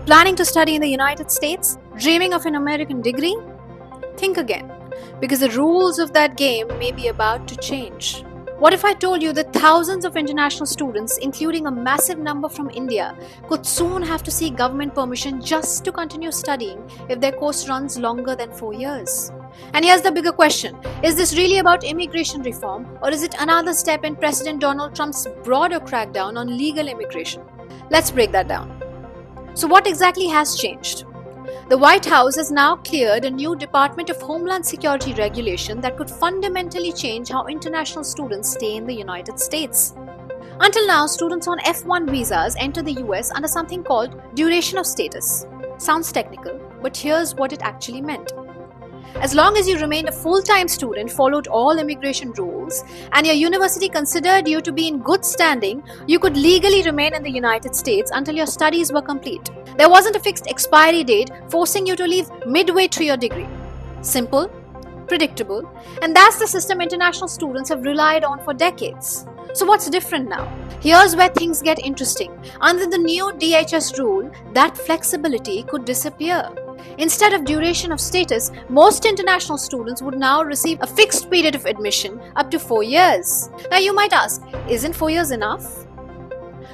Planning to study in the United States? Dreaming of an American degree? Think again, because the rules of that game may be about to change. What if I told you that thousands of international students, including a massive number from India, could soon have to seek government permission just to continue studying if their course runs longer than 4 years? And here's the bigger question. Is this really about immigration reform, or is it another step in President Donald Trump's broader crackdown on legal immigration? Let's break that down. So what exactly has changed? The White House has now cleared a new Department of Homeland Security regulation that could fundamentally change how international students stay in the United States. Until now, students on F1 visas enter the US under something called duration of status. Sounds technical, but here's what it actually meant. As long as you remained a full-time student, followed all immigration rules, and your university considered you to be in good standing, you could legally remain in the United States until your studies were complete. There wasn't a fixed expiry date forcing you to leave midway through your degree. Simple, predictable, and that's the system international students have relied on for decades. So what's different now? Here's where things get interesting. Under the new DHS rule, that flexibility could disappear. Instead of duration of status, most international students would now receive a fixed period of admission up to 4 years. Now you might ask, isn't 4 years enough?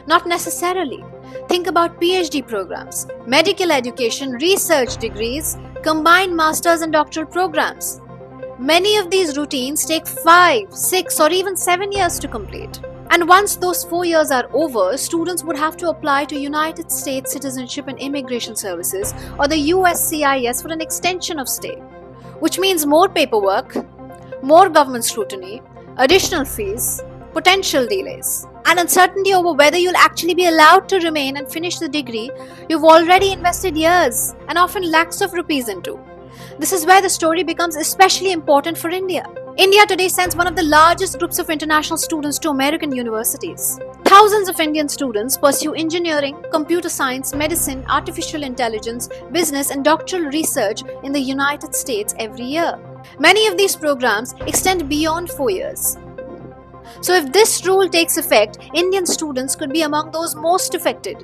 Not necessarily. Think about PhD programs, medical education, research degrees, combined master's and doctoral programs. Many of these routines take 5, 6 or even 7 years to complete. And once those 4 years are over, students would have to apply to United States Citizenship and Immigration Services or the USCIS for an extension of stay, which means more paperwork, more government scrutiny, additional fees, potential delays, and uncertainty over whether you'll actually be allowed to remain and finish the degree you've already invested years and often lakhs of rupees into. This is where the story becomes especially important for India. India today sends one of the largest groups of international students to American universities. Thousands of Indian students pursue engineering, computer science, medicine, artificial intelligence, business, and doctoral research in the United States every year. Many of these programs extend beyond 4 years. So if this rule takes effect, Indian students could be among those most affected.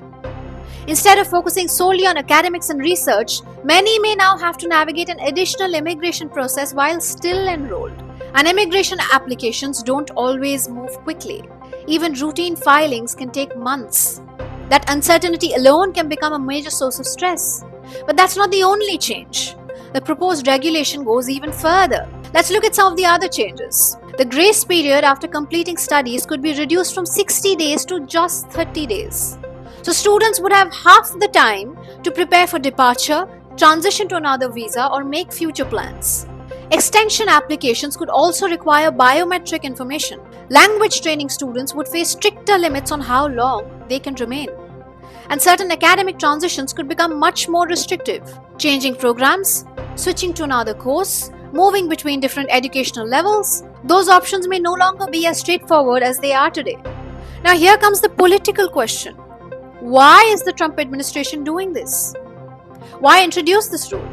Instead of focusing solely on academics and research, many may now have to navigate an additional immigration process while still enrolled. And immigration applications don't always move quickly. Even routine filings can take months. That uncertainty alone can become a major source of stress. But that's not the only change. The proposed regulation goes even further. Let's look at some of the other changes. The grace period after completing studies could be reduced from 60 days to just 30 days. So students would have half the time to prepare for departure, transition to another visa, or make future plans. Extension applications could also require biometric information. Language training students would face stricter limits on how long they can remain. And certain academic transitions could become much more restrictive. Changing programs, switching to another course, moving between different educational levels, those options may no longer be as straightforward as they are today. Now here comes the political question. Why is the Trump administration doing this? Why introduce this rule?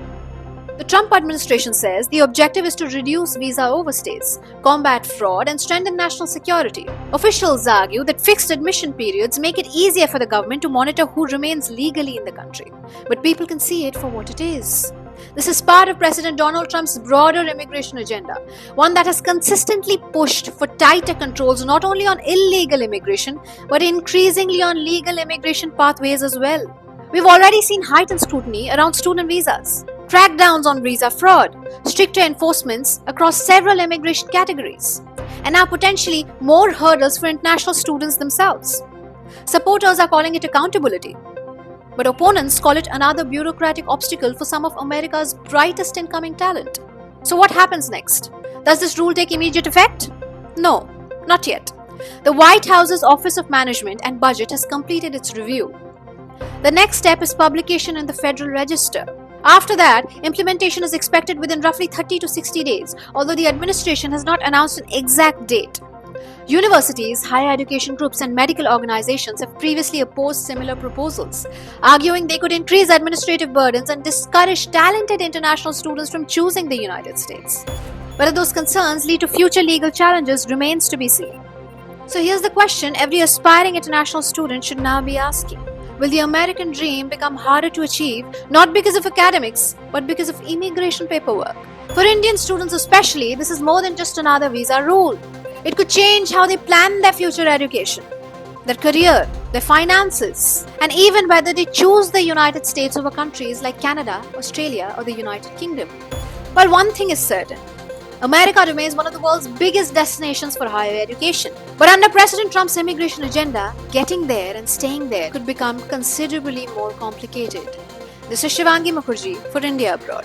The Trump administration says the objective is to reduce visa overstays, combat fraud, and strengthen national security. Officials argue that fixed admission periods make it easier for the government to monitor who remains legally in the country. But people can see it for what it is. This is part of President Donald Trump's broader immigration agenda, one that has consistently pushed for tighter controls not only on illegal immigration, but increasingly on legal immigration pathways as well. We've already seen heightened scrutiny around student visas, crackdowns on visa fraud, stricter enforcements across several immigration categories, and now potentially more hurdles for international students themselves. Supporters are calling it accountability, but opponents call it another bureaucratic obstacle for some of America's brightest incoming talent. So what happens next? Does this rule take immediate effect? No, not yet. The White House's Office of Management and Budget has completed its review. The next step is publication in the Federal Register. After that, implementation is expected within roughly 30 to 60 days, although the administration has not announced an exact date. Universities, higher education groups, and medical organizations have previously opposed similar proposals, arguing they could increase administrative burdens and discourage talented international students from choosing the United States. Whether those concerns lead to future legal challenges remains to be seen. So here's the question every aspiring international student should now be asking. will the American dream become harder to achieve, not because of academics, but because of immigration paperwork. For Indian students especially, this is more than just another visa rule. It could change how they plan their future education, their career, their finances, and even whether they choose the United States over countries like Canada, Australia, or the United Kingdom. Well, one thing is certain. America remains one of the world's biggest destinations for higher education. But under President Trump's immigration agenda, getting there and staying there could become considerably more complicated. This is Shivangi Mukherjee for India Abroad.